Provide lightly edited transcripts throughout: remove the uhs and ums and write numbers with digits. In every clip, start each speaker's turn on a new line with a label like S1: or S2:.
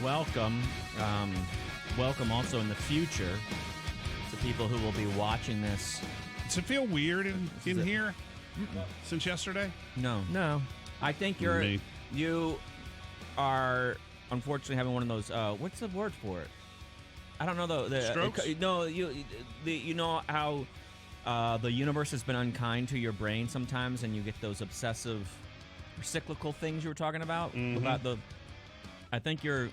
S1: welcome. Welcome also in the future to people who will be watching this.
S2: Does it feel weird in here since yesterday?
S1: No. I think you are unfortunately having one of those. What's the word for it? I don't know though.
S2: Strokes?
S1: No, you know how the universe has been unkind to your brain sometimes, and you get those obsessive, or cyclical things you were talking about.
S2: Mm-hmm.
S1: I think you're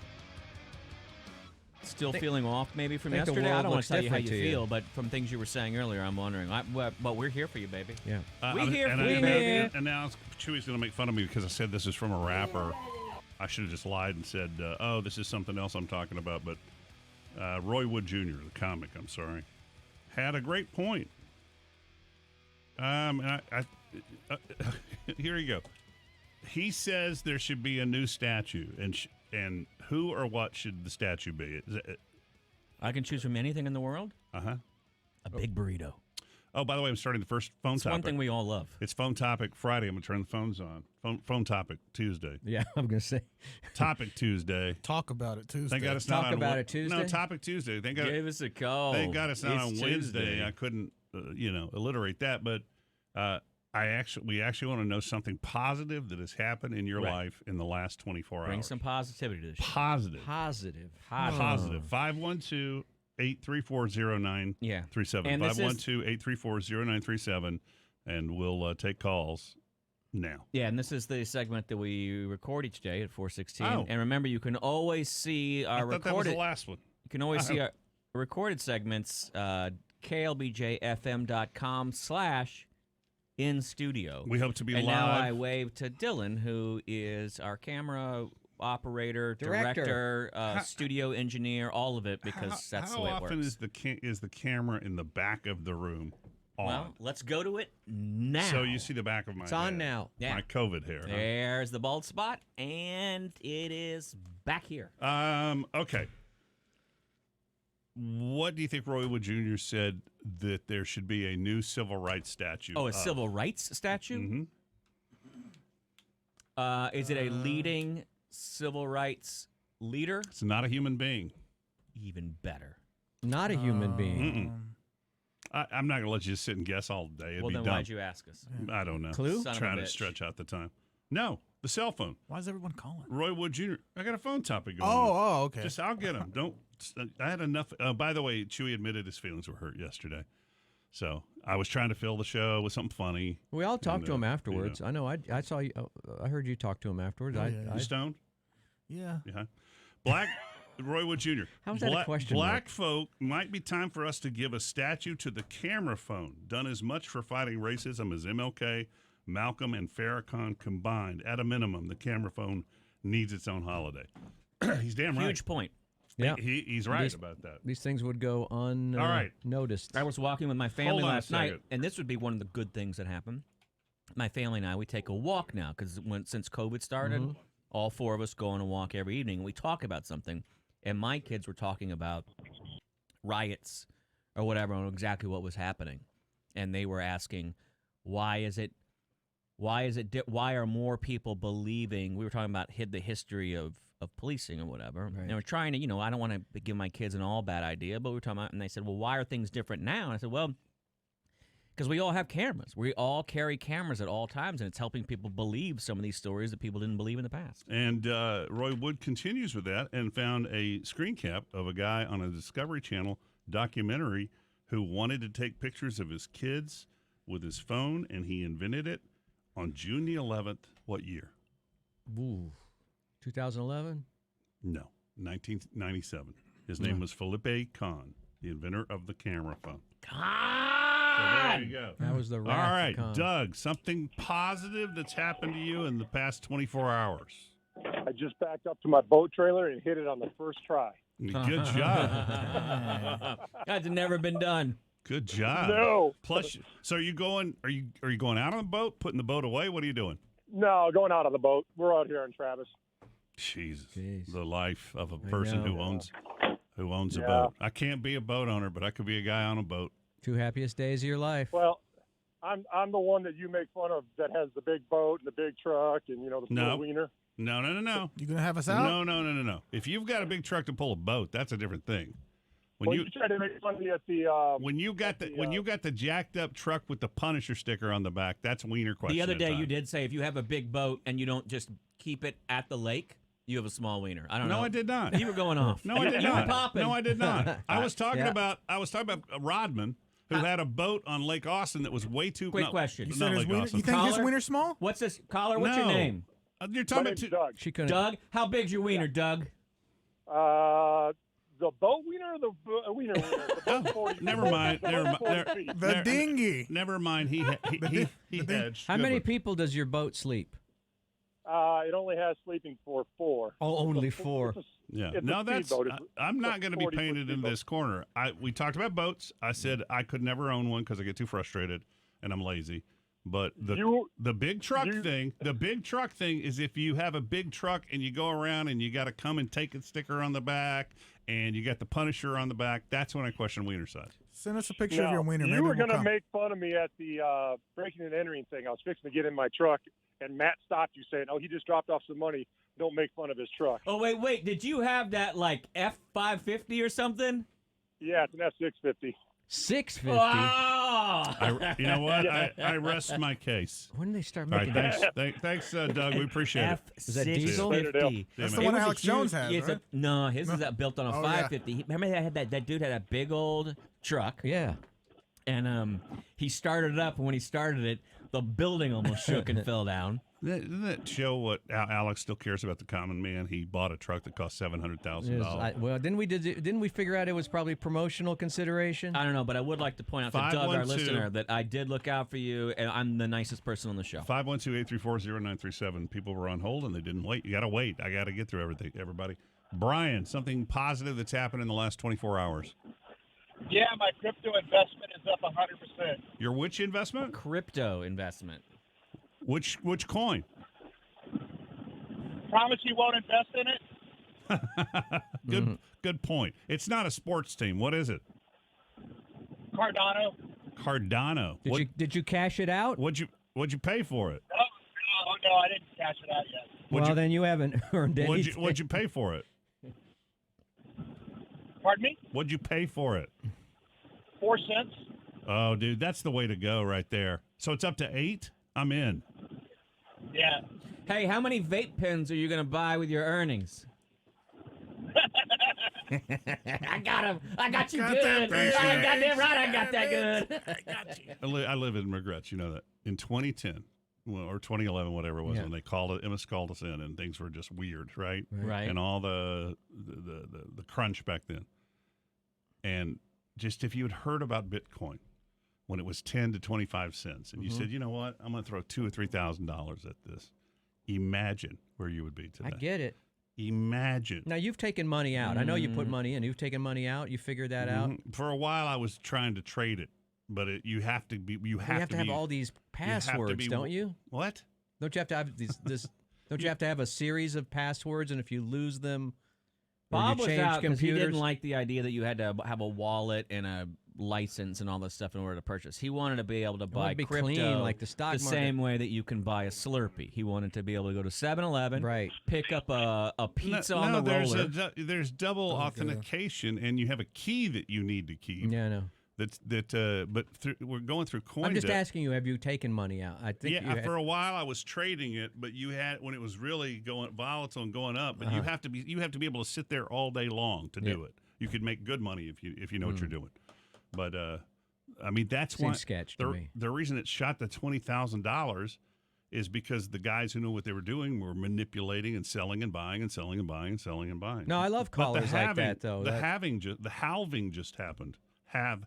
S1: still feeling off maybe from yesterday. I don't want to tell you how you feel, but from things you were saying earlier, I'm wondering. But we're here for you, baby.
S3: Yeah.
S1: We're here for you, baby.
S2: And now Chewy's going to make fun of me because I said this is from a rapper. I should have just lied and said, oh, this is something else I'm talking about. But Roy Wood Jr., the comic, I'm sorry, had a great point. And here you go. He says there should be a new statue, and who or what should the statue be?
S1: I can choose from anything in the world?
S2: Uh-huh.
S1: A big burrito.
S2: Oh, by the way, I'm starting the first phone topic.
S1: One thing we all love.
S2: It's phone topic Friday. I'm going to turn the phones on. Phone topic Tuesday.
S3: Yeah, I'm going to say.
S2: Topic Tuesday.
S4: Talk about it Tuesday.
S2: Thank God it's not
S1: Talk about it Tuesday?
S2: No, topic Tuesday.
S1: Give us a call.
S2: Thank God it's not on Wednesday.
S1: Tuesday.
S2: I couldn't, alliterate that. But we actually want to know something positive that has happened in your life in the last 24 hours.
S1: Bring some positivity to the show.
S2: Positive. 512-834-0937.
S1: Yeah.
S2: 512-834-0937. And we'll take calls now.
S1: Yeah, and this is the segment that we record each day at 4:16.
S2: Oh.
S1: And remember, you can always see our
S2: I thought that was the last one.
S1: You can always see our recorded segments, klbjfm.com/in studio.
S2: We hope to be
S1: and
S2: live.
S1: Now I wave to Dylan, who is our camera operator, director, studio engineer, all of it, because that's the way it works.
S2: How often is the camera in the back of the room on?
S1: Well, let's go to it now.
S2: So you see the back of my
S3: It's on
S2: head.
S3: now.
S1: Yeah.
S2: My COVID hair.
S1: There's the bald spot, and it is back here.
S2: Okay. What do you think Roy Wood Jr. said that there should be a new civil rights statue?
S1: Oh, a civil rights statue?
S2: Mm-hmm.
S1: Is it a leading civil rights leader?
S2: It's not a human being.
S1: Even better.
S3: Not a human being.
S2: I'm not going to let you just sit and guess all day. It'd be
S1: Then
S2: dumb.
S1: why'd you ask us?
S2: I don't know.
S3: Clue?
S1: Son of a
S2: Trying to
S1: bitch.
S2: stretch out the time. No, the cell phone.
S4: Why is everyone calling?
S2: Roy Wood Jr. I got a phone topic going on.
S4: Oh, okay.
S2: Just I'll get him. Don't. I had enough. By the way, Chewy admitted his feelings were hurt yesterday. So I was trying to fill the show with something funny.
S3: We all talked to him afterwards.
S2: You know.
S3: I know. I saw you. I heard you talk to him afterwards.
S2: You stoned?
S4: Yeah.
S2: Yeah. Roy Wood Jr.
S3: How's that a question
S2: Black
S3: mark?
S2: folk might be time for us to give a statue to the camera phone. Done as much for fighting racism as MLK, Malcolm, and Farrakhan combined. At a minimum, the camera phone needs its own holiday. He's damn right.
S1: Huge point.
S3: Yeah.
S2: He's right about that.
S3: These things would go unnoticed.
S1: I was walking with my family
S2: Hold on a
S1: last night,
S2: second.
S1: and this would be one of the good things that happen. My family and I, we take a walk now because since COVID started, all four of us go on a walk every evening. And we talk about something, and my kids were talking about riots or whatever, and exactly what was happening, and they were asking, why are more people believing? We were talking about the history of policing or whatever.
S3: Right.
S1: And we're trying to, I don't want to give my kids an all bad idea, but we were talking about, and they said, well, why are things different now? And I said, well, because we all have cameras. We all carry cameras at all times, and it's helping people believe some of these stories that people didn't believe in the past.
S2: And Roy Wood continues with that and found a screen cap of a guy on a Discovery Channel documentary who wanted to take pictures of his kids with his phone, and he invented it on June the 11th. What year?
S3: Ooh, 2011.
S2: No, 1997. His name was Felipe Kahn, the inventor of the camera phone. So there you go.
S3: That was the
S2: All
S3: wrath
S2: right,
S3: of Khan.
S2: Doug, something positive that's happened to you in the past 24 hours.
S5: I just backed up to my boat trailer and hit it on the first try.
S2: Good job.
S1: That's never been done.
S2: Good job.
S5: No.
S2: Plus, so are you going out on the boat, putting the boat away? What are you doing?
S5: No, going out on the boat. We're out here in Travis.
S2: Jesus.
S3: Jeez.
S2: The life of a person
S3: know.
S2: who owns a
S5: Yeah.
S2: boat. I can't be a boat owner, but I could be a guy on a boat.
S3: 2 happiest days of your life.
S5: Well, I'm the one that you make fun of that has the big boat and the big truck and the
S2: No.
S5: big wiener.
S2: No.
S4: You gonna have us out?
S2: No. If you've got a big truck to pull a boat, that's a different thing.
S5: When you tried to make fun of me at the
S2: when you got the jacked up truck with the Punisher sticker on the back, that's wiener question.
S1: The other day
S2: time.
S1: you did say if you have a big boat and you don't just keep it at the lake, you have a small wiener. I don't know.
S2: No, I did not.
S1: You were going off.
S2: No, I did not.
S1: Popping.
S2: No, I did not. I was talking about Rodman, who had a boat on Lake Austin that was way too.
S1: Quick question.
S4: You
S2: Not
S4: said his
S2: Lake
S4: wiener,
S2: Austin.
S4: you think his
S1: Caller?
S4: wiener small?
S1: What's this? Caller, what's your
S2: No.
S1: name?
S2: You're talking
S5: my
S2: about
S5: name's Doug.
S3: She couldn't.
S1: Doug? How big's your wiener, Doug?
S5: The boat wiener or the wiener wiener? The boat 40
S2: Never mind.
S5: the
S2: Never
S5: boat
S2: mind.
S5: 40 feet.
S4: The dinghy.
S2: Never mind. He hedged.
S3: How
S2: Good
S3: many
S2: one.
S3: people does your boat sleep?
S5: It only has sleeping for 4.
S3: Oh, only
S5: It's a-
S3: 4.
S5: it's a-
S2: Yeah.
S5: it's a
S2: No, that's.
S5: speedboat. It's
S2: I'm not going to be
S5: 40-foot
S2: painted into
S5: speedboat.
S2: this corner. We talked about boats. I said I could never own one because I get too frustrated and I'm lazy. But the big truck thing is if you have a big truck and you go around and you got to come and take a sticker on the back and you got the Punisher on the back. That's when I question wiener size.
S4: Send us a picture of
S5: Now,
S4: your wiener. Maybe
S5: you were
S4: we'll
S5: going to
S4: come.
S5: make fun of me at the breaking and entering thing. I was fixing to get in my truck, and Matt stopped you saying, "Oh, he just dropped off some money. Don't make fun of his truck."
S1: Oh, wait. Did you have that, like, F550 or something?
S5: Yeah, it's an F650.
S3: 650.
S1: Oh!
S2: You know what? I rest my case.
S3: When did they start
S2: All right,
S3: making
S2: thanks, Doug. We appreciate it.
S3: Is that diesel?
S1: F650.
S5: That's
S4: the
S1: It
S4: one
S1: was a
S4: Alex Jones has,
S1: it's
S4: right?
S1: No, his is built on a
S4: Oh, yeah.
S1: 550. Remember that dude had a big old truck,
S3: Yeah.
S1: and he started it up, and when he started it, the building almost shook and fell down.
S2: Doesn't that show what Alex still cares about the common man? He bought a truck that cost $700,000.
S3: Well, didn't we figure out it was probably promotional consideration?
S1: I don't know, but I would like to point out to Doug, our
S2: 512
S1: listener, that I did look out for you, and I'm the nicest person on the show.
S2: 512-834-0937. People were on hold and they didn't wait. You got to wait. I got to get through everything. Everybody. Brian, something positive that's happened in the last 24 hours.
S6: Yeah, my crypto investment is up 100%.
S2: Your which investment?
S1: Crypto investment.
S2: Which coin?
S6: Promise you won't invest in it?
S2: Good point. It's not a sports team. What is it?
S6: Cardano.
S2: Cardano.
S3: Did you cash it out?
S2: What'd you pay for it?
S6: No, I didn't cash it out yet.
S3: Then you haven't earned anything.
S2: What'd you pay for it?
S6: Pardon me?
S2: What'd you pay for it?
S6: 4 cents.
S2: Oh, dude, that's the way to go right there. So it's up to 8? I'm in.
S6: Yeah.
S1: Hey, how many vape pens are you going to buy with your earnings? I got him. I got you
S4: Got
S1: good.
S4: that
S1: I
S4: bitch.
S1: got that right. I got that good.
S2: I live in regrets. You know that. In 2010, or 2011, whatever it was, when they called us in, and things were just weird, right?
S1: Right.
S2: And all the crunch back then. And just if you had heard about Bitcoin when it was 10 to 25 cents, and you said, you know what, I'm going to throw $2,000 or $3,000 at this. Imagine where you would be today.
S3: I get it.
S2: Imagine.
S3: Now you've taken money out. I know you put money in. You've taken money out. You figured that out.
S2: For a while, I was trying to trade it, but you have to be. You have to
S3: have all these passwords, don't you?
S2: What?
S3: Don't you have to have these? Don't you have to have a series of passwords? And if you lose them, or
S1: Bob
S3: you
S1: was
S3: change
S1: out because he
S3: computers,
S1: didn't like the idea that you had to have a wallet and a license and all this stuff in order to purchase. He wanted to be able to buy
S3: be
S1: crypto
S3: clean, like the stock
S1: the
S3: market.
S1: same way that you can buy a Slurpee. He wanted to be able to go to 7-Eleven,
S3: right?
S1: Pick up a pizza on the roller.
S2: There's double authentication, and you have a key that you need to keep.
S3: Yeah, no.
S2: We're going through coin.
S3: I'm just asking you: have you taken money out? I think.
S2: Yeah, for a while I was trading it, but you had when it was really going volatile and going up. But you have to be able to sit there all day long to do it. You could make good money if you know what you're doing. But I mean that's why
S3: Seems sketch to me.
S2: The reason it shot to $20,000 is because the guys who knew what they were doing were manipulating and selling and buying and selling and buying and selling and buying.
S3: No, I love callers like that though.
S2: The halving just happened. Halve.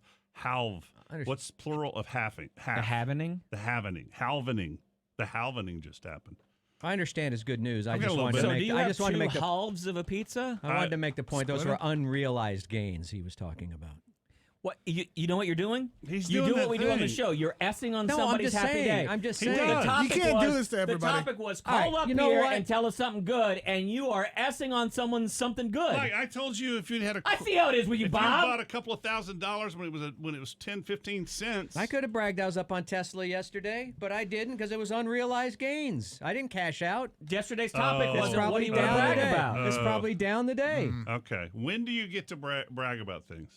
S2: What's plural of halving?
S1: The halvening?
S2: The halvening. Halvening. The halvening just happened.
S3: I understand it's good news. I
S2: I've got
S3: just
S2: a little
S3: wanted
S2: bit.
S3: to
S1: So
S3: make.
S1: do you
S3: I
S1: have
S3: just wanted to
S1: two
S3: make the.
S1: halves of a pizza?
S3: I wanted to make the point. Those
S4: Split
S3: were unrealized gains he was talking about.
S1: What you know what you're doing?
S2: He's
S1: you
S2: doing
S1: do
S2: that
S1: what we do on the
S2: thing.
S1: show. You're essing on
S3: No, I'm
S1: somebody's
S3: just
S1: happy
S3: saying.
S1: day.
S3: I'm just
S2: He
S3: saying.
S2: does.
S1: The topic
S4: You can't do
S1: was-
S4: this to everybody.
S1: The topic was
S3: All
S1: call
S3: right,
S1: up
S3: you know
S1: here
S3: what?
S1: and tell us something good, and you are essing on someone's something good.
S2: Like I told you, if you had
S1: I see how it is with you,
S2: if you
S1: Bob.
S2: bought a couple of $1,000s when it was 10, 15 cents.
S3: I could have bragged I was up on Tesla yesterday, but I didn't because it was unrealized gains. I didn't cash out.
S1: Yesterday's topic
S2: Oh.
S1: was
S3: It's
S1: what do
S3: probably
S1: you want to
S3: down
S1: brag
S3: today.
S1: about?
S3: It's probably down today
S2: Okay. When do you get to brag about things?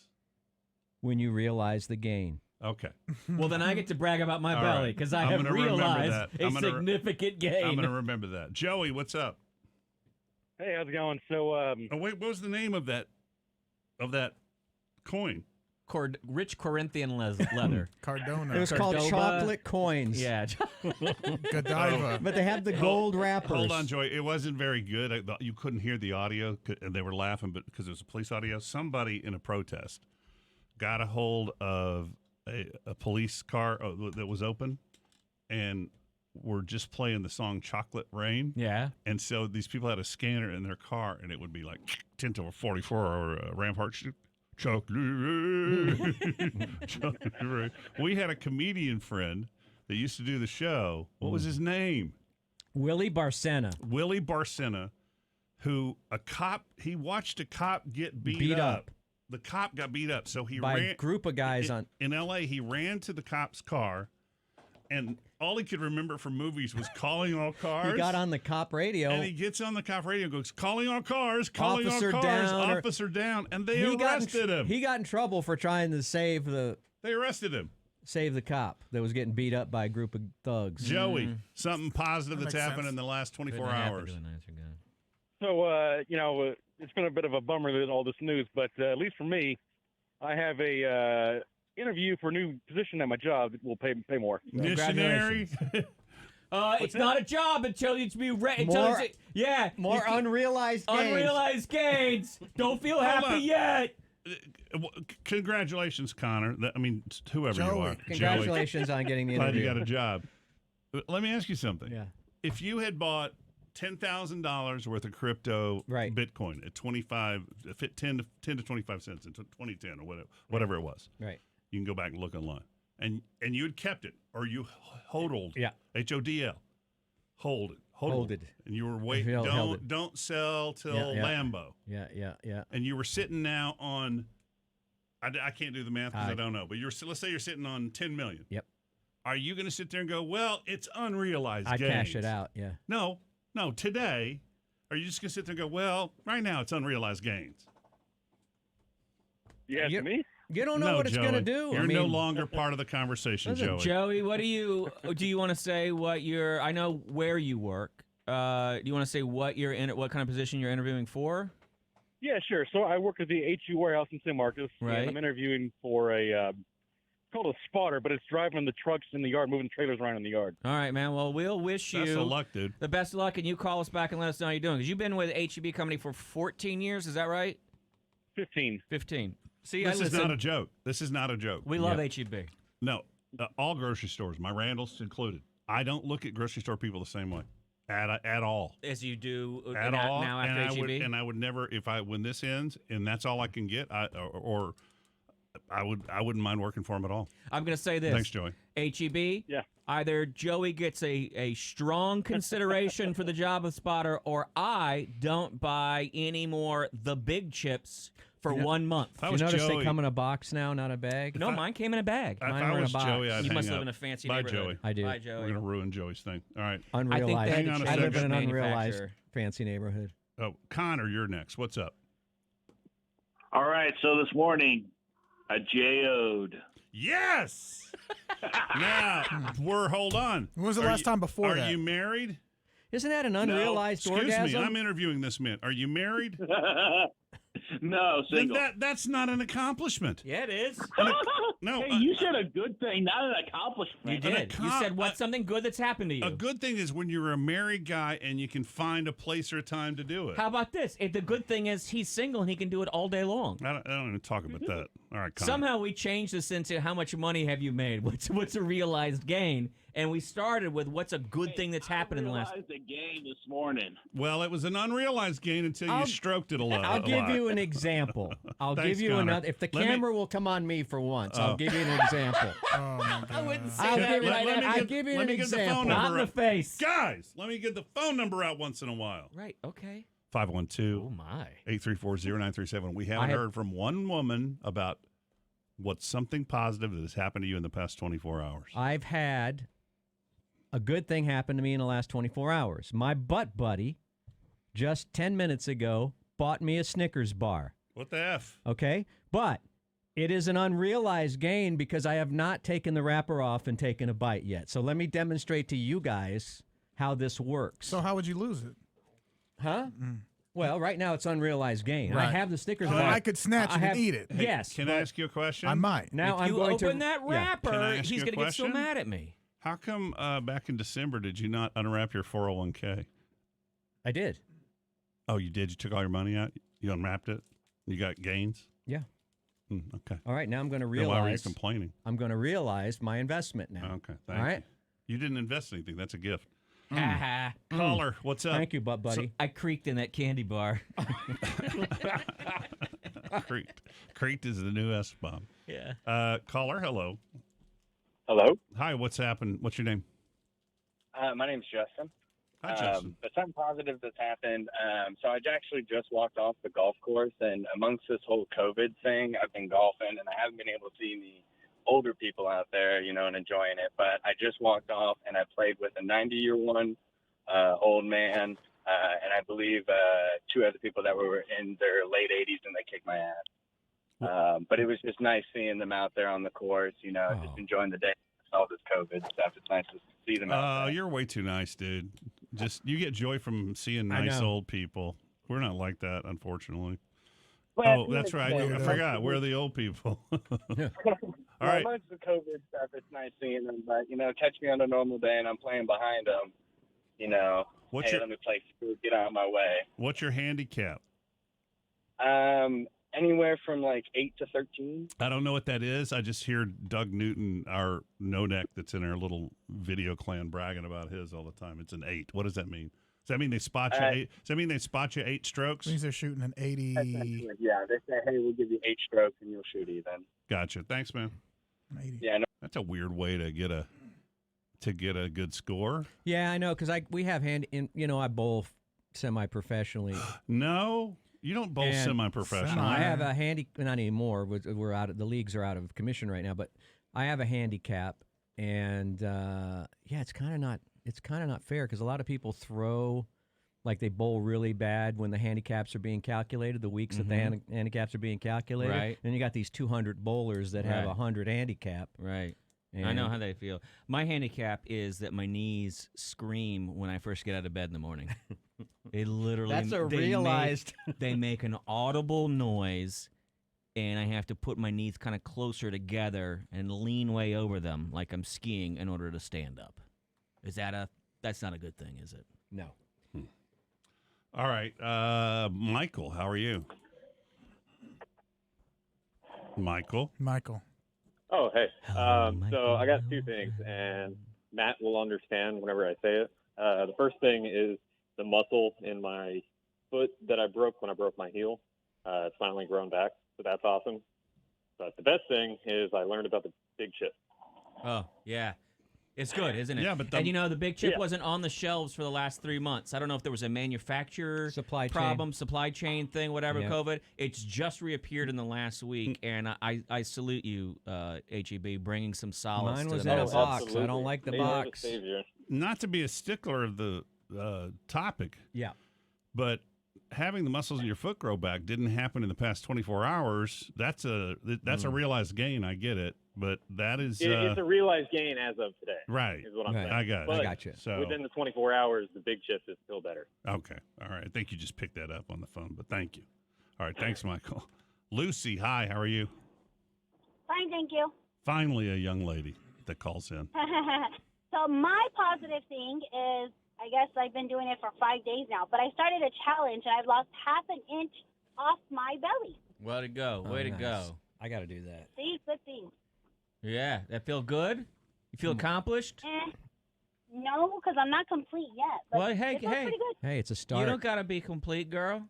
S3: when you realize the gain.
S2: Okay.
S1: Well, then I get to brag about my
S2: All
S1: belly
S2: right.
S1: because I
S2: I'm
S1: have
S2: gonna remember
S1: realized
S2: that.
S1: a
S2: I'm gonna
S1: significant gain.
S2: I'm going to remember that. Joey, what's up?
S5: Hey, how's it going? So,
S2: Oh wait, what was the name of that coin?
S1: Rich Corinthian leather.
S4: Cardona.
S3: It was called
S1: Cordoba.
S3: chocolate coins.
S1: Yeah.
S4: Godiva.
S3: But they have the gold wrappers.
S2: Hold on, Joey. It wasn't very good. You couldn't hear the audio, and they were laughing, but because it was a police audio, somebody in a protest got a hold of a police car that was open, and were just playing the song "Chocolate Rain."
S1: Yeah.
S2: And so these people had a scanner in their car, and it would be like 10 to 44 or Rampart Chocolate Rain. Chocolate Rain. We had a comedian friend that used to do the show. What was his name?
S3: Willie Barcena.
S2: Willie Barcena, who he watched a cop get beat up. The cop got beat up, so he
S3: By
S2: ran.
S3: a group of guys
S2: in L.A., he ran to the cop's car, and all he could remember from movies was calling all cars.
S3: He got on the cop radio.
S2: And he gets on the cop radio and goes, calling all cars, calling
S3: Officer
S2: all cars,
S3: down,
S2: officer down. And they
S3: He got in
S2: arrested him.
S3: He got in trouble for trying to save the
S2: They arrested him.
S3: cop that was getting beat up by a group of thugs.
S2: Joey, something positive
S4: That
S2: that's
S4: makes
S2: happened
S4: sense.
S2: in the last 24
S1: Couldn't happen
S2: hours.
S1: to a nicer guy.
S5: so it's been a bit of a bummer with all this news, but at least for me, I have a interview for a new position at my job that will pay more.
S2: Missionary.
S1: It's not a job until it's be ready.
S3: More-
S1: Yeah.
S3: More
S1: you can-
S3: unrealized gains.
S1: unrealized gains. Don't feel happy
S2: on.
S1: yet.
S2: Congratulations, Connor. I mean, whoever you
S4: Joey.
S2: are.
S3: Congratulations on getting the
S2: Glad
S3: interview.
S2: you got a job. Let me ask you something.
S3: Yeah.
S2: If you had bought $10,000 worth of crypto
S3: Right.
S2: Bitcoin at 10 to 25 cents in 2010 or whatever it was,
S3: Right.
S2: you can go back and look online, and you had kept it, or you hodled,
S3: Yeah.
S2: HODL, hold it,
S3: Holded.
S2: and you were waiting.
S3: Held it.
S2: Don't sell till
S3: Yeah.
S2: Lambo,
S3: Yeah.
S2: and you were sitting now on. I can't do the math because I
S3: I-
S2: don't know, but let's say you're sitting on 10 million.
S3: Yep.
S2: Are you going to sit there and go, well, it's unrealized
S3: I
S2: gains?
S3: cash it out. Yeah.
S2: No, today, are you just going to sit there and go, well, right now it's unrealized gains?
S5: You asking me?
S3: You don't know
S2: No,
S3: what it's going to
S2: Joey.
S3: do.
S2: You're
S3: I mean,
S2: no longer part of the conversation,
S1: Listen,
S2: Joey.
S1: Joey, what do you want to say? I know where you work. Do you want to say what kind of position you're interviewing for?
S5: Yeah, sure. So I work at the HU warehouse in San Marcos,
S1: Right.
S5: and I'm interviewing for it's called a spotter, but it's driving the trucks in the yard, moving trailers around in the yard.
S1: All right, man. Well, we'll wish
S2: Best
S1: you
S2: of luck, dude.
S1: the best of luck, and you call us back and let us know how you're doing. Because you've been with HEB Company for 14 years. Is that right?
S5: 15.
S1: 15. See,
S2: This
S1: I
S2: is
S1: listen.
S2: not a joke. This is not a joke.
S1: We love HEB.
S2: No, all grocery stores, my Randall's included. I don't look at grocery store people the same way at all.
S1: As you do
S2: At all.
S1: now
S2: and
S1: after HEB.
S2: I would never, when this ends and that's all I can get, I wouldn't mind working for them at all.
S1: I'm going to say this.
S2: Thanks, Joey.
S1: HEB,
S5: Yeah.
S1: either Joey gets a strong consideration for the job of spotter, or I don't buy any more the big chips for 1 month.
S2: If I
S3: You
S2: was
S3: notice
S2: Joey,
S3: they come in a box now, not a bag?
S1: No, mine came in a bag.
S2: if
S3: mine
S2: I
S3: were in a
S2: was
S3: box.
S2: Joey, I'd
S1: You
S2: hang
S1: must live
S2: up.
S1: in a fancy
S2: Bye,
S1: neighborhood.
S2: Joey.
S3: I do.
S1: Bye,
S2: We're
S1: Joey.
S2: going to ruin Joey's thing. All right.
S3: Unrealized.
S1: I think
S2: Hang on a
S3: I live in
S2: second.
S3: an unrealized
S1: Manufacturer.
S3: fancy neighborhood.
S2: Oh, Connor, you're next. What's up?
S6: All right, so this morning, I JO'd.
S2: Yes. Now, hold on.
S4: When was the
S2: Are
S4: last
S2: you-
S4: time before
S2: Are
S4: that?
S2: you married?
S3: Isn't that an unrealized
S2: Excuse
S3: orgasm?
S2: me, I'm interviewing this man. Are you married?
S6: No,
S2: Then
S6: single.
S2: that's not an accomplishment.
S1: Yeah, it is.
S2: No,
S6: Hey, you said a good thing, not an accomplishment.
S1: You did. You said, what's
S2: a-
S1: something good that's happened to you?
S2: a good thing is when you're a married guy and you can find a place or a time to do it.
S1: How about this? The good thing is he's single and he can do it all day long.
S2: I don't even talk about that. All right, Connor.
S1: Somehow we changed this into how much money have you made? What's a realized gain? And we started with what's a good thing that's happened in the last.
S6: I realized a gain this morning.
S2: Well, it was an unrealized gain until you stroked it a lot.
S3: I'll give you an example. I'll
S2: Thanks,
S3: give you
S2: Connor.
S3: another. If the camera will come on me for once, I'll give you an example.
S4: Oh, my God.
S1: I wouldn't say
S3: I'll
S1: that
S3: give you,
S1: right now.
S3: I'll give you
S2: let
S3: an
S2: me get the phone
S3: example.
S2: number.
S1: Not in the face.
S2: Guys, let me get the phone number out once in a while.
S1: Right. Okay.
S2: 512
S1: Oh my.
S2: 834-0937. We haven't heard from one woman about what's something positive that has happened to you in the past 24 hours.
S3: I've had a good thing happen to me in the last 24 hours. My butt buddy, just 10 minutes ago, bought me a Snickers bar.
S2: What the F?
S3: Okay? But it is an unrealized gain because I have not taken the wrapper off and taken a bite yet. So let me demonstrate to you guys how this works.
S4: So how would you lose it?
S3: Huh? Well, right now it's unrealized gain. I
S4: Right.
S3: have the Snickers
S4: So
S3: bar.
S4: I could snatch it and eat it.
S3: Yes.
S2: Can I ask you a question?
S4: I might.
S3: Now
S1: If
S3: I'm
S1: you
S3: going to
S1: open that
S3: yeah.
S1: wrapper,
S2: Can I ask
S1: he's
S2: you a
S1: going to get so
S2: question?
S1: mad at me.
S2: How come back in December did you not unwrap your 401k?
S3: I did.
S2: Oh, you did? You took all your money out? You unwrapped it? You got gains?
S3: Yeah.
S2: Okay.
S3: All right. Now I'm going to
S2: Then why were you
S3: realize.
S2: complaining?
S3: I'm going to realize my investment now.
S2: Okay. Thank
S3: All right.
S2: you. You didn't invest anything. That's a gift.
S1: Ha ha.
S2: Caller, what's up?
S3: Thank you, butt buddy.
S1: I creaked in that candy bar.
S2: Creaked. Creaked is the new S-bomb.
S1: Yeah.
S2: Caller, hello.
S7: Hello,
S2: Hi, what's happened? What's your name?
S7: my name's Justin.
S2: Hi, Justin.
S7: But something positive that's happened. So I actually just walked off the golf course, and amongst this whole COVID thing, I've been golfing, and I haven't been able to see the older people out there, you know, and enjoying it. But I just walked off, and I played with a 90-year one old man, and I believe two other people that were in their late 80s, and they kicked my ass. But it was just nice seeing them out there on the course, you know, just enjoying the day. All this COVID stuff. It's nice to see them out there.
S2: You're way too nice, dude. Just you get joy from seeing nice old people. We're not like that, unfortunately.
S7: Well,
S2: Oh, that's right. I forgot. We're the old people. All right.
S7: Amongst the COVID stuff, it's nice seeing them. But, you know, catch me on a normal day and I'm playing behind them. You know,
S2: What's
S7: hey,
S2: your
S7: let me play through, get out of my way.
S2: What's your handicap?
S7: Anywhere from like 8 to 13.
S2: I don't know what that is. I just hear Doug Newton, our no-neck that's in our little video clan, bragging about his all the time. It's an 8. What does that mean? Does that mean they spot you 8? Does that mean they spot you 8 strokes?
S4: Means they're shooting an 80.
S7: Yeah, they say, hey, we'll give you 8 strokes and you'll shoot even.
S2: Gotcha. Thanks, man.
S4: 80.
S7: Yeah, no.
S2: That's a weird way to get a good score.
S3: Yeah, I know, because we have I bowl semi-professionally.
S2: No, you don't bowl
S3: And
S2: semi-professional.
S3: I have a not anymore. We're out. The leagues are out of commission right now, but I have a handicap, and it's kind of not fair because a lot of people throw like they bowl really bad when the handicaps are being calculated. The weeks that the handicaps are being calculated,
S1: Right.
S3: And you got these 200 bowlers that have a 100 handicap.
S1: Right.
S3: And
S1: I know how they feel. My handicap is that my knees scream when I first get out of bed in the morning. They literally.
S3: That's a
S1: they
S3: realized.
S1: They make an audible noise, and I have to put my knees kind of closer together and lean way over them like I'm skiing in order to stand up. That's not a good thing, is it?
S3: No.
S2: All right. Michael, how are you? Michael.
S8: Oh, hey.
S1: Hello,
S8: So I got
S1: Michael.
S8: two things, and Matt will understand whenever I say it. The first thing is the muscle in my foot that I broke when I broke my heel. It's finally grown back, so that's awesome. But the best thing is I learned about the big chip.
S1: Oh, yeah. It's good, isn't it?
S2: Yeah, but
S1: and the big chip wasn't on the shelves for the last 3 months. I don't know if there was a manufacturer
S3: Supply chain.
S1: problem, supply chain thing, whatever,
S3: Yeah.
S1: COVID. It's just reappeared in the last week, and I salute you, HEB, bringing some solace
S3: Mine
S1: to
S3: was
S1: the
S3: in a
S1: masses.
S3: box.
S8: Absolutely.
S3: I don't like the
S8: They are
S3: box.
S8: savior.
S2: Not to be a stickler of the topic,
S3: Yeah.
S2: but having the muscles in your foot grow back didn't happen in the past 24 hours. That's a realized gain. I get it, but that is
S8: It's a realized gain as of today.
S2: right.
S8: Is what I'm
S3: Right.
S8: saying.
S2: I got it.
S8: But
S3: I got you.
S2: So
S8: within the 24 hours, the big chip is still better.
S2: okay, all right. I think you just picked that up on the phone, but thank you. All right, thanks, Michael. Lucy, hi. How are you?
S9: Fine, thank you.
S2: Finally, a young lady that calls in.
S9: So my positive thing is, I guess I've been doing it for 5 days now, but I started a challenge and I've lost half an inch off my belly.
S1: Way to go.
S3: Oh,
S1: Way to
S3: nice.
S1: go.
S3: I got to do that.
S9: See, good thing.
S1: Yeah, that feel good? You feel accomplished?
S9: No, because I'm not complete yet. But
S1: Well, hey,
S9: it feels pretty good.
S3: Hey, it's a start.
S1: You don't gotta be complete, girl.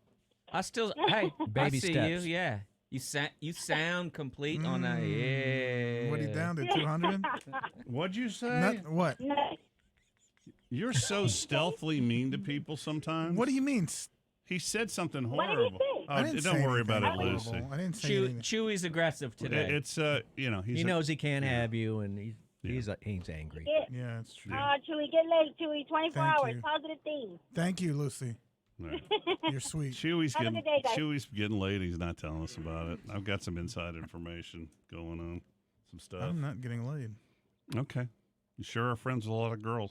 S1: I still, hey,
S3: Baby
S1: I see
S3: steps.
S1: you. Yeah, you sound complete on that. Yeah.
S4: What are you down to, 200?
S2: What'd you say?
S4: What?
S9: No.
S2: You're so stealthily mean to people sometimes.
S4: What do you mean?
S2: He said something
S9: What did he
S2: horrible.
S9: say?
S4: I didn't
S2: Don't
S4: say
S2: worry about
S4: anything
S2: it, Lucy.
S4: horrible. I didn't say anything.
S1: Chewy's aggressive today.
S2: It's
S3: He knows he can't have you, and he's angry.
S4: Yeah, it's true.
S9: Chewy, get laid, Chewy. 24
S4: Thank
S9: hours.
S4: you.
S9: Positive things.
S4: Thank you, Lucy.
S2: Right.
S4: You're sweet.
S2: Chewy's
S9: Have a
S2: getting
S9: good day, guys.
S2: Chewy's getting laid. He's not telling us about it. I've got some inside information going on, some stuff.
S4: I'm not getting laid.
S2: Okay, you sure are friends with a lot of girls.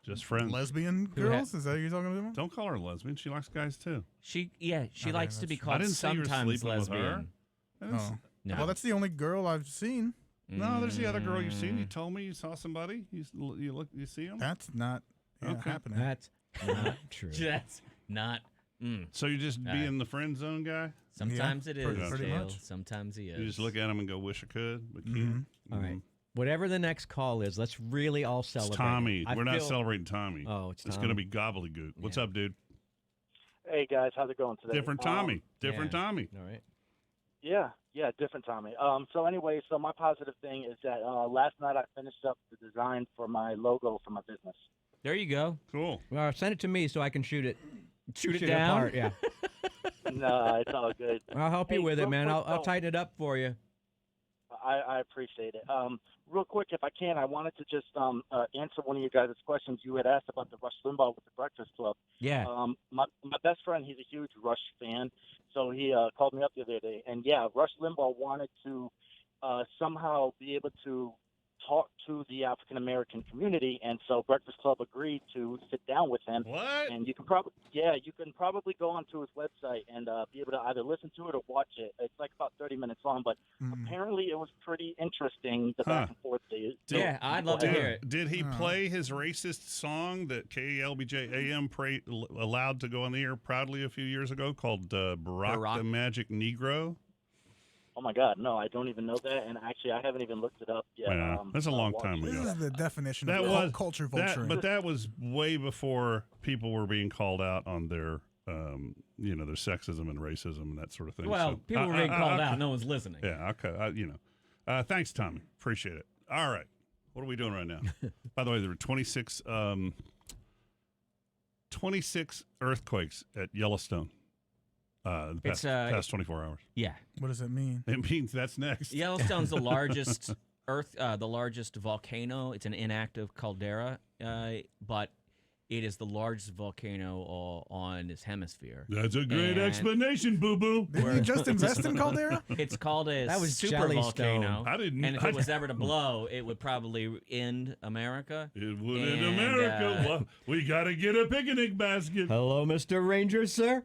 S2: Just friends.
S4: Lesbian girls? Is that what you're talking about?
S2: Don't call her lesbian. She likes guys too.
S1: She
S4: Okay,
S1: likes to be
S4: that's
S2: I
S1: called
S2: didn't say you were
S1: sometimes
S2: sleeping with her.
S1: lesbian.
S2: I didn't
S4: Oh.
S1: No.
S4: Well, that's the only girl I've seen.
S2: No, there's the other girl you've seen. You told me you saw somebody. You see him.
S4: That's not
S2: Okay.
S4: happening.
S3: That's not true.
S1: That's not.
S2: So you just being the friend zone guy.
S1: Sometimes it is.
S4: pretty
S1: Dale.
S4: much.
S1: Sometimes he is.
S2: You just look at him and go, "Wish I could," but can't.
S4: Mm-hmm.
S3: All right. Whatever the next call is, let's really all
S2: It's
S3: celebrate.
S2: Tommy.
S3: I
S2: We're not
S3: feel-
S2: celebrating Tommy.
S3: Oh, it's
S2: It's
S3: Tommy.
S2: going to be gobbledygook. What's
S3: Yeah.
S2: up, dude?
S10: Hey guys, how's it going today?
S2: Different Tommy. Different
S3: yeah.
S2: Tommy.
S3: All right.
S10: Yeah, different Tommy. So anyway, so my positive thing is that last night I finished up the design for my logo for my business.
S1: There you go.
S2: Cool.
S3: Well, send it to me so I can shoot it.
S1: Shoot it down?
S3: apart. Yeah.
S10: No, it's all good.
S3: I'll help you
S10: Hey,
S3: with it,
S10: real
S3: man.
S10: quick,
S3: I'll
S10: though.
S3: tighten it up for you.
S10: I appreciate it. Real quick, if I can, I wanted to just answer one of you guys' questions. You had asked about the Rush Limbaugh with the Breakfast Club.
S1: Yeah.
S10: My best friend, he's a huge Rush fan, so he called me up the other day. And, yeah, Rush Limbaugh wanted to somehow be able to talk to the African-American community, and so Breakfast Club agreed to sit down with him.
S2: What?
S10: And you can probably go onto his website and be able to either listen to it or watch it. It's like about 30 minutes long, but apparently it was pretty interesting, the back and forth.
S1: Yeah, I'd love to hear it.
S2: Did he play his racist song that KLBJ AM allowed to go on the air proudly a few years ago called Barack the Magic Negro?
S10: Oh, my God, no, I don't even know that, and actually I haven't even looked it up yet.
S2: Yeah, that's a long
S10: watched
S2: time
S10: it.
S2: ago.
S4: This is the definition
S2: That
S4: of
S2: was
S4: culture
S2: that,
S4: vulturing.
S2: but that was way before people were being called out on their, their sexism and racism and that sort of thing.
S1: Well,
S2: So,
S1: people were being called out. No one's listening.
S2: Yeah, okay. Thanks, Tommy. Appreciate it. All right. What are we doing right now? By the way, there were 26 earthquakes at Yellowstone the past 24 hours.
S1: Yeah.
S4: What does it mean?
S2: It means that's next.
S1: Yellowstone's the largest the largest volcano. It's an inactive caldera, but it is the largest volcano on this hemisphere.
S2: That's a great
S1: And
S2: explanation, boo-boo.
S4: Didn't you just invest in Caldera?
S1: It's called a
S3: That was
S1: super
S3: Jellystone.
S1: volcano.
S2: I didn't.
S1: And if it was ever to blow, it would probably end America.
S2: It would in
S1: And,
S2: America. Well, we got to get a picnic basket.
S3: Hello, Mr. Ranger, sir.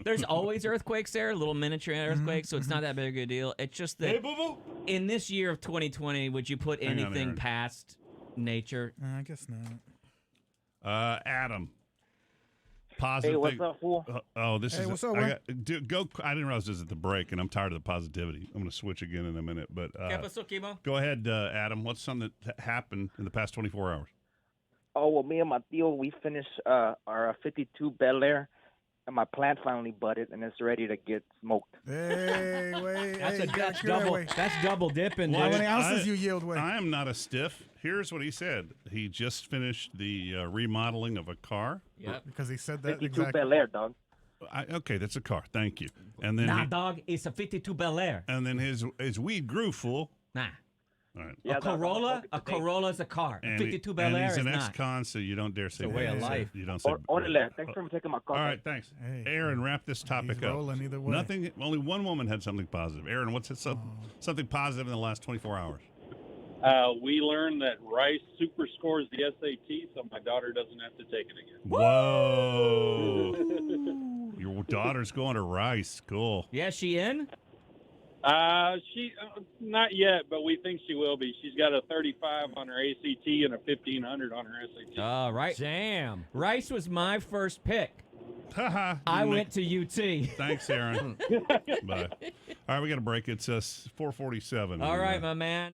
S1: There's always earthquakes there, little miniature earthquakes, so it's not that big a deal. It's just that
S2: Hey, boo-boo.
S1: in this year of 2020, would you put
S2: Hang on,
S1: anything
S2: Aaron.
S1: past nature?
S4: I guess not.
S2: Adam. Positive.
S10: Hey, what's
S2: thing-
S10: up, fool?
S2: This
S4: Hey,
S2: is.
S4: what's up,
S2: I
S4: man?
S2: got, dude, go. I didn't realize this is at the break, and I'm tired of the positivity. I'm going to switch again in a minute, but
S1: ¿Qué pasó, Kimo?
S2: go ahead, Adam. What's something that happened in the past 24 hours?
S11: Oh, well, me and my tío, we finished our 52 Bel Air, and my plant finally budded, and it's ready to get smoked.
S4: Hey, wait.
S3: That's
S4: hey,
S3: that's
S4: get that
S3: double.
S4: way.
S3: That's double dipping,
S4: How
S3: dude.
S4: many ounces you yield with?
S2: I am not a stiff. Here's what he said. He just finished the remodeling of a car.
S1: Yep.
S4: Because he said that
S11: 52
S4: exactly.
S11: Bel Air, dog.
S2: Okay, that's a car. Thank you. And then
S1: Nah, dog, it's a 52 Bel Air.
S2: and then his weed grew, fool.
S1: Nah.
S2: All right.
S11: Yeah,
S1: A Corolla is a car.
S2: And
S1: 52
S2: he-
S1: Bel
S2: and
S1: Air
S2: he's
S1: is
S2: an
S1: not.
S2: ex-con, so you don't dare say
S3: It's a way of
S2: that.
S3: life.
S2: You don't say.
S11: Orale, thanks for taking my call.
S2: All right, thanks.
S4: Hey.
S2: Aaron, wrap this topic
S4: He's
S2: up.
S4: rolling either way.
S2: Nothing. Only one woman had something positive. Aaron, what's something positive in the last 24 hours?
S12: We learned that Rice super scores the SAT, so my daughter doesn't have to take it again.
S2: Whoa! Your daughter's going to Rice. Cool.
S1: Yeah, she in?
S12: She not yet, but we think she will be. She's got a 35 on her ACT and a 1500 on her SAT.
S1: Right.
S3: Damn.
S1: Rice was my first pick.
S2: Haha.
S1: I went to UT.
S2: Thanks, Aaron. Bye. All All right, we got a break. It's 4:47.
S1: All right, my man.